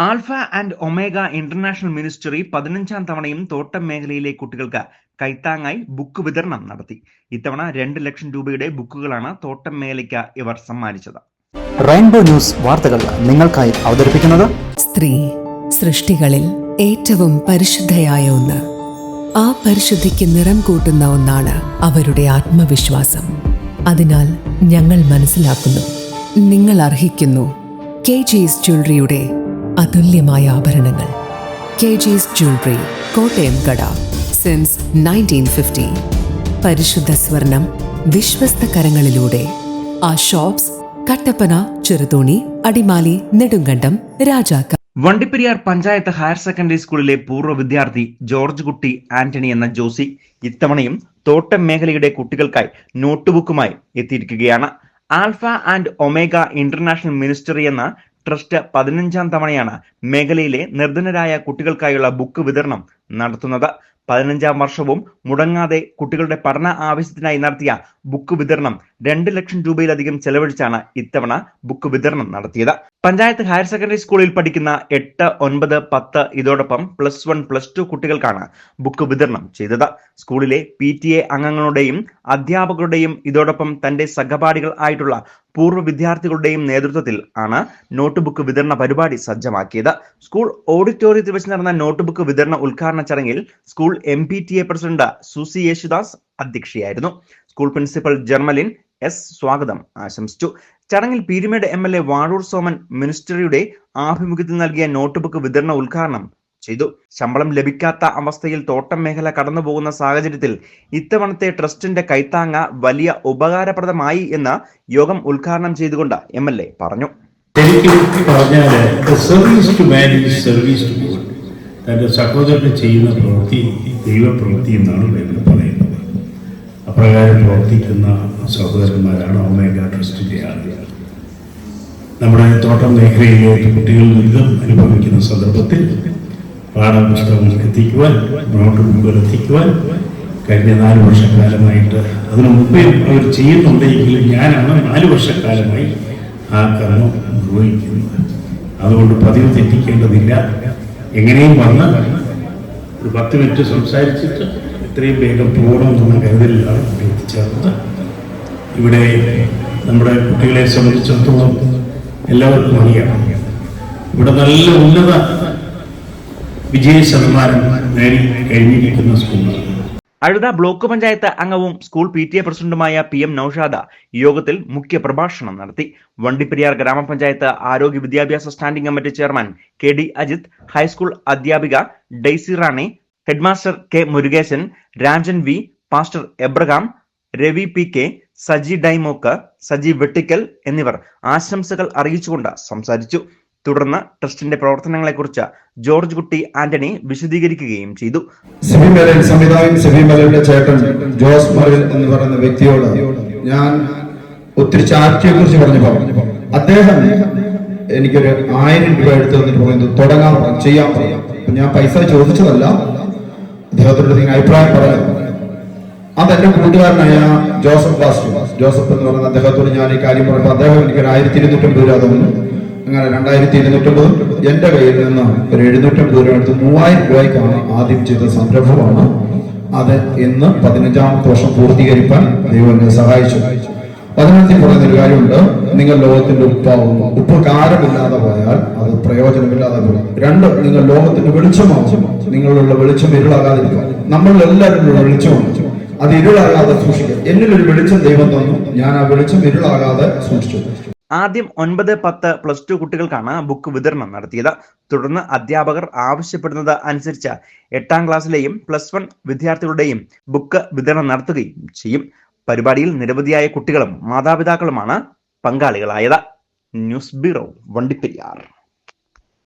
Alpha and omega international ministry 15ാം തവണയും തോട്ടം മേഖലയിലെ കുട്ടികൾക്ക് കൈത്താങ്ങായി ബുക്ക് വിതരണം നടത്തി. ഇത്തവണ 2 ലക്ഷം രൂപയുടെ ബുക്കുകളാണ് തോട്ടം മേഖലയ്ക്ക് ഇവർ സമ്മാനിച്ചത്. റെയിൻബോ ന്യൂസ് വാർത്തകൾ നിങ്ങൾക്കായി അവതരിപ്പിക്കുന്നത് സ്ത്രീ സൃഷ്ടികളിൽ ഏറ്റവും പരിശുദ്ധയായ ഒന്ന്. ആ പരിശുദ്ധിക്ക് നിറം കൂട്ടുന്ന ഒന്നാണ് അവരുടെ ആത്മവിശ്വാസം. അതിനാൽ ഞങ്ങൾ മനസ്സിലാക്കുന്നു, നിങ്ങൾ അർഹിക്കുന്നു കെജിസ് ജ്വല്ലറിയുടെ അതുല്യമായ ആഭരണങ്ങൾ. കെജിസ് ജ്വല്ലറി, കോട്ടയം കട, സിൻസ് 1950. പരിശുദ്ധ സ്വർണം വിശ്വസ്ത കരങ്ങളിലൂടെ. ആ shops Kattappana, Cheruthoni, Adimali, Nedumkandam, Rajakkad. Vandiperiyar panchayat higher secondary സ്കൂളിലെ പൂർവ്വ വിദ്യാർത്ഥി ജോർജ് കുട്ടി ആന്റണി എന്ന ജോസി ഇത്തവണയും തോട്ടം മേഖലയുടെ കുട്ടികൾക്കായി നോട്ട്ബുക്കുമായി എത്തിയിരിക്കുകയാണ്. Alpha and omega international ministry എന്ന ട്രസ്റ്റ് 15ാം തവണയാണ് മേഖലയിലെ നിർധനരായ കുട്ടികൾക്കായുള്ള ബുക്ക് വിതരണം നടത്തുന്നത്. 15ാം വർഷവും മുടങ്ങാതെ കുട്ടികളുടെ പഠന ആവശ്യത്തിനായി നടത്തിയ ബുക്ക് വിതരണം 2 ലക്ഷം രൂപയിലധികം ചെലവഴിച്ചാണ് ഇത്തവണ ബുക്ക് വിതരണം നടത്തിയത്. പഞ്ചായത്ത് ഹയർ സെക്കൻഡറി സ്കൂളിൽ പഠിക്കുന്ന 8, 9, 10 ഇതോടൊപ്പം +1, +2 കുട്ടികൾക്കാണ് ബുക്ക് വിതരണം ചെയ്തത്. സ്കൂളിലെ PTA അംഗങ്ങളുടെയും അധ്യാപകരുടെയും ഇതോടൊപ്പം തന്റെ സഹപാഠികൾ ആയിട്ടുള്ള പൂർവ്വ വിദ്യാർത്ഥികളുടെയും നേതൃത്വത്തിൽ ആണ് നോട്ട് ബുക്ക് വിതരണ പരിപാടി സജ്ജമാക്കിയത്. സ്കൂൾ ഓഡിറ്റോറിയത്തിൽ വെച്ച് നടന്ന നോട്ട് ബുക്ക് വിതരണ ഉദ്ഘാടന ചടങ്ങിൽ school MPTA president Susie Yesudas അധ്യക്ഷയായിരുന്നു. സ്കൂൾ പ്രിൻസിപ്പൽ ജർമലിൻ S സ്വാഗതം ആശംസിച്ചു. ചടങ്ങിൽ പീരുമേട് MLA വാഴൂർ സോമൻ മിനിസ്റ്ററിയുടെ ആഭിമുഖ്യത്തിൽ നൽകിയ നോട്ട് ബുക്ക് വിതരണ ഉദ്ഘാടനം ചെയ്തു. ശമ്പളം ലഭിക്കാത്ത അവസ്ഥയിൽ തോട്ടം മേഖല കടന്നുപോകുന്ന സാഹചര്യത്തിൽ ഇത്തവണത്തെ ട്രസ്റ്റിന്റെ കൈത്താങ്ങ വലിയ ഉപകാരപ്രദമായി എന്ന് യോഗം ഉദ്ഘാടനം ചെയ്തുകൊണ്ട് MLA പറഞ്ഞു. സഹോദരൻ ചെയ്യുന്ന പ്രവൃത്തി ദൈവപ്രവൃത്തി എന്നാണ് ബൈബിൾ പറയുന്നത്. അപ്രകാരം പ്രവർത്തിക്കുന്ന സഹോദരന്മാരാണ് ഒമേഗ ട്രസ്റ്റിന്റെ ആളുകൾ. നമ്മുടെ തോട്ടം മേഖലയിലേക്ക് കുട്ടികൾ ദുരിതം അനുഭവിക്കുന്ന സന്ദർഭത്തിൽ പാഠപുസ്തകങ്ങൾ എത്തിക്കുവാൻ, നോട്ട് ബുക്കുകൾ എത്തിക്കുവാൻ കഴിഞ്ഞ 4 വർഷക്കാലമായിട്ട്, അതിനു മുമ്പേ അവർ ചെയ്യുന്നുണ്ടെങ്കിലും ഞാനാണ് 4 വർഷക്കാലമായി ആ കർമ്മം നിർവഹിക്കുന്നത്. അതുകൊണ്ട് പതിവ് തെറ്റിക്കേണ്ടതില്ല. എങ്ങനെയും വന്ന് ഒരു 10 മിനിറ്റ് സംസാരിച്ചിട്ട് എത്രയും വേഗം പോകണമെന്നുള്ള കരുതലിലാണ് എത്തിച്ചേർന്നത്. ഇവിടെ നമ്മുടെ കുട്ടികളെ സംബന്ധിച്ചിടത്തോളം എല്ലാവർക്കും അറിയാം, ഇവിടെ നല്ല ഉന്നത വിജയ ശതമാനം നേടി കഴിഞ്ഞിരിക്കുന്ന സ്കൂളാണ്. അഴുത ബ്ലോക്ക് പഞ്ചായത്ത് അംഗവും സ്കൂൾ PTA പ്രസിഡന്റുമായ PM നൌഷാദ യോഗത്തിൽ മുഖ്യ പ്രഭാഷണം നടത്തി. വണ്ടിപ്പെരിയാർ ഗ്രാമപഞ്ചായത്ത് ആരോഗ്യ വിദ്യാഭ്യാസ standing committee chairman KD Ajith, high school അധ്യാപിക Daisy Rani, headmaster K Murukesan, Rajan V, pastor Abraham, Ravi PK, Saji Dymock, Saji Vettikkal എന്നിവർ ആശംസകൾ അറിയിച്ചുകൊണ്ട് സംസാരിച്ചു. തുടർന്ന് ട്രസ്റ്റിന്റെ പ്രവർത്തനങ്ങളെക്കുറിച്ച് ജോർജ് കുട്ടി ആന്റണി വിശദീകരിക്കുകയും ചെയ്തു. സംവിധായകൻ ചേട്ടൻ ജോസ് മറിൽ എന്ന് പറയുന്ന വ്യക്തിയോട് ഞാൻ ഒത്തിരി ചാരിറ്റിയെ കുറിച്ച് പറഞ്ഞു. അദ്ദേഹം എനിക്കൊരു 1000 രൂപ എടുത്തു തന്നിട്ട് പറയുന്നത് തുടങ്ങാൻ ചെയ്യാൻ പറയാം. ഞാൻ പൈസ ചോദിച്ചതല്ല, അദ്ദേഹത്തോട് അഭിപ്രായം പറയാം. അതെന്റെ കൂട്ടുകാരനായ ജോസഫ് എന്ന് പറയുന്ന അദ്ദേഹത്തോട് ഞാൻ ഈ കാര്യം പറയുമ്പോൾ അദ്ദേഹം എനിക്കൊരു 1250 രൂപ തന്നു. അങ്ങനെ 2250 എന്റെ കയ്യിൽ നിന്ന് ഒരു 750 രൂപ എടുത്ത് 3000 രൂപയ്ക്കാണ് ആദ്യം ചെയ്ത സംരംഭമാണ്. അത് ഇന്ന് 15ാമത്തെ വർഷം പൂർത്തീകരിക്കാൻ ദൈവം എന്നെ സഹായിച്ചു. 11ൽ പറയുന്ന ഒരു കാര്യമുണ്ട്, നിങ്ങൾ ലോകത്തിന്റെ ഉപ്പാവുന്നു. ഉപ്പ് കാരമില്ലാതെ പോയാൽ അത് പ്രയോജനമില്ലാതെ പോകും. 2, നിങ്ങൾ ലോകത്തിന്റെ വെളിച്ചമാവും. നിങ്ങളുള്ള വെളിച്ചം ഇരുളാകാതിരിക്കുക. നമ്മളെല്ലാവരും വെളിച്ചമാണ്, അത് ഇരുളാകാതെ സൂക്ഷിക്കുക. എന്നിലൊരു വെളിച്ചം ദൈവം തന്നു, ഞാൻ ആ വെളിച്ചം ഇരുളാകാതെ സൂക്ഷിച്ചു. ആദ്യം 9, 10, +2 കുട്ടികൾക്കാണ് ബുക്ക് വിതരണം നടത്തിയത്. തുടർന്ന് അധ്യാപകർ ആവശ്യപ്പെടുന്നത് അനുസരിച്ച് 8ാം ക്ലാസ്സിലെയും +1 വിദ്യാർത്ഥികളുടെയും ബുക്ക് വിതരണം നടത്തുകയും ചെയ്യും. പരിപാടിയിൽ നിരവധിയായ കുട്ടികളും മാതാപിതാക്കളുമാണ് പങ്കാളികളായത്. News bureau, Vandiperiyar.